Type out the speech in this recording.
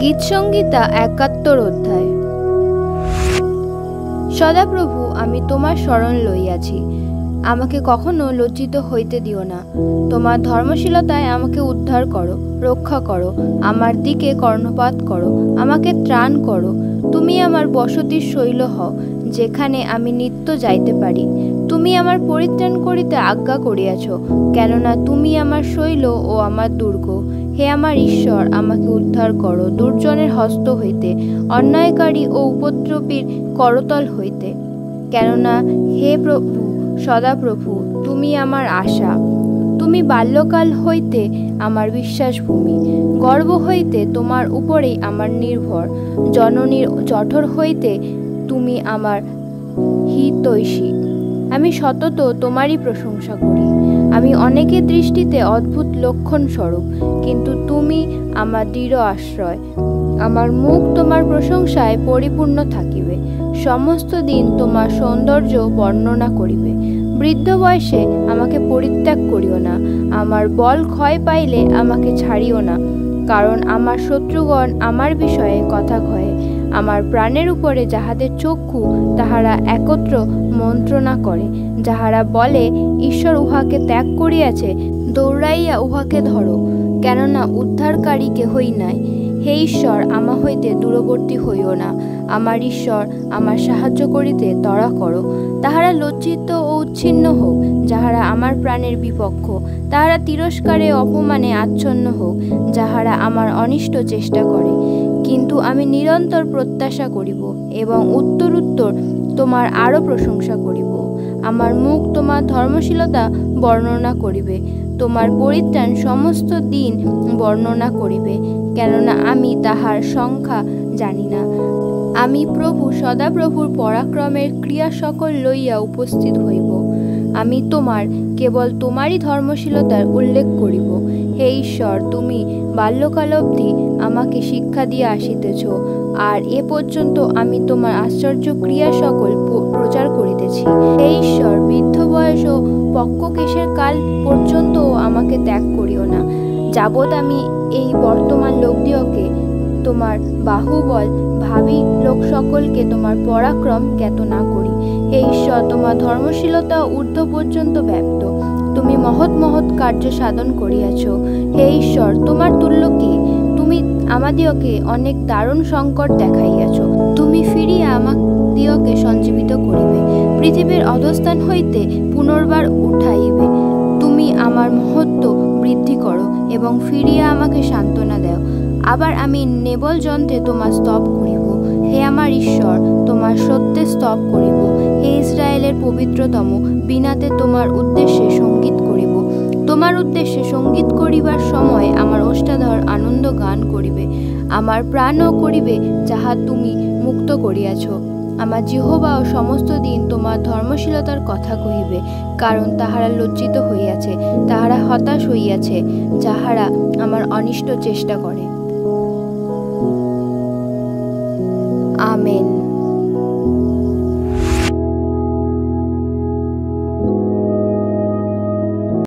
গীতসংহিতা ৭১ অধ্যায়। সদাপ্রভু, আমি তোমার শরণ লইয়াছি, আমাকে কখনো লজ্জিত হইতে দিও না। তোমার ধর্মশীলতায় আমাকে উদ্ধার করো, রক্ষা করো, আমার দিকে কর্ণপাত করো, আমাকে ত্রাণ করো। তুমি আমার বসতির শৈল হও, যেখানে আমি নিত্য যাইতে পারি। তুমি আমার পরিত্রাণ করিতে আজ্ঞা করিয়াছ, কেননা তুমি আমার শৈল ও আমার দুর্গ। হে আমার ঈশ্বর, আমাকে উদ্ধার করো দুর্জনের হস্ত হইতে, অন্যায়কারী ও উপদ্রবীর করতল হইতে। কেননা হে প্রভু, সদাপ্রভু, তুমি আমার আশা। তুমি বাল্যকাল হইতে আমার বিশ্বাসভূমি, গর্ভ হইতে তোমার উপরেই আমার নির্ভর। জননীর জঠর হইতে তুমি আমার হিতৈষী। আমি সতত তোমারই প্রশংসা করি। আমি অনেকের দৃষ্টিতে অদ্ভুত লক্ষণ স্বরূপ, কিন্তু তুমি আমার দৃঢ় আশ্রয়। আমার মুখ তোমার প্রশংসায় পরিপূর্ণ থাকিবে, সমস্ত দিন তোমার সৌন্দর্য বর্ণনা করিবে। বৃদ্ধ বয়সে আমাকে পরিত্যাগ করিও না, আমার বল ক্ষয় পাইলে আমাকে ছাড়িও না। কারণ আমার শত্রুগণ আমার বিষয়ে কথা কহে, আমার প্রাণের উপরে যাহাদের চক্ষু, তাহারা একত্র মন্ত্রণা করে। যাহারা বলে, ঈশ্বর উহাকে ত্যাগ করিয়াছে, দৌড়াইয়া উহাকে ধরো, কেননা উদ্ধারকারী কেহই নাই। হে ঈশ্বর, আমা হইতে দূরবর্তী হইও না। আমার ঈশ্বর, আমার সাহায্য করিতে তড়া করো। তাহারা লজ্জিত ও উচ্ছিন্ন হোক, যাহারা আমার প্রাণের বিপক্ষ। তাহারা তিরস্কারে অপমানে আচ্ছন্ন হোক, যাহারা আমার অনিষ্ট চেষ্টা করে। কিন্তু আমি নিরন্তর প্রত্যাশা করিব এবং উত্তর তোমার আরও প্রশংসা করিব। আমার মুখ তোমার ধর্মশীলতা বর্ণনা করিবে, তোমার পরিত্রাণ সমস্ত দিন বর্ণনা করিবে, কেননা আমি তাহার সংখ্যা জানি না। আমি প্রভু সদাপ্রভুর পরাক্রমের ক্রিয়া সকল লইয়া উপস্থিত হইব। আমি কেবল তোমারই ধর্মশীলতার উল্লেখ করিব। হে ঈশ্বর, তুমি বাল্যকাল অবধি আমাকে শিক্ষা দিয়ে আসিতেছ, আর এ পর্যন্ত আমি তোমার আশ্চর্য ক্রিয়া সকল প্রচার করিতেছি। হে ঈশ্বর, বৃদ্ধ বয়স ও পক্ককেশের কাল পর্যন্ত আমাকে ত্যাগ করিও না, যাবৎ আমি এই বর্তমান লোকদিওকে তোমার বাহুবল, ভাবী লোক সকলকে তোমার পরাক্রম জ্ঞাত না করি। হে ঈশ্বর, তোমার ধর্মশীলতা ঊর্ধ্ব পর্যন্ত ব্যাপ্ত, তুমি মহৎ মহৎ কার্য সাধন করিয়াছ। হে ঈশ্বর, তোমার তুল্য কে? তুমি আমাদিওকে অনেক দারুণ সংকট দেখাইয়াছ। তুমি ফিরিয়া আমাদিওকে সঞ্জীবিত করিবে, পৃথিবীর অধস্থান হইতে পুনর্বার উঠাইবে। তুমি আমার মহত্ব বৃদ্ধি করো এবং ফিরিয়া আমাকে সান্ত্বনা দাও। আবার আমি নেবল যন্ত্রে তোমার স্তব করিব। হে আমার ঈশ্বর, তোমার সত্যে স্তব করিব। হে ইসরায়েলের পবিত্রতম, বীণাতে তোমার উদ্দেশ্যে সঙ্গীত করিব। তোমার উদ্দেশ্যে সঙ্গীত করিবার সময় আমার ওষ্ঠাধর আনন্দ গান করিবে। আমার প্রাণও করিবে যাহা তুমি মুক্ত করিয়াছ। আমার জিহ্বাও সমস্ত দিন তোমার ধর্মশীলতার কথা কহিবে, কারণ তাহারা লজ্জিত হইয়াছে, তাহারা হতাশ হইয়াছে, যাহারা আমার অনিষ্ট চেষ্টা করে। আমেন।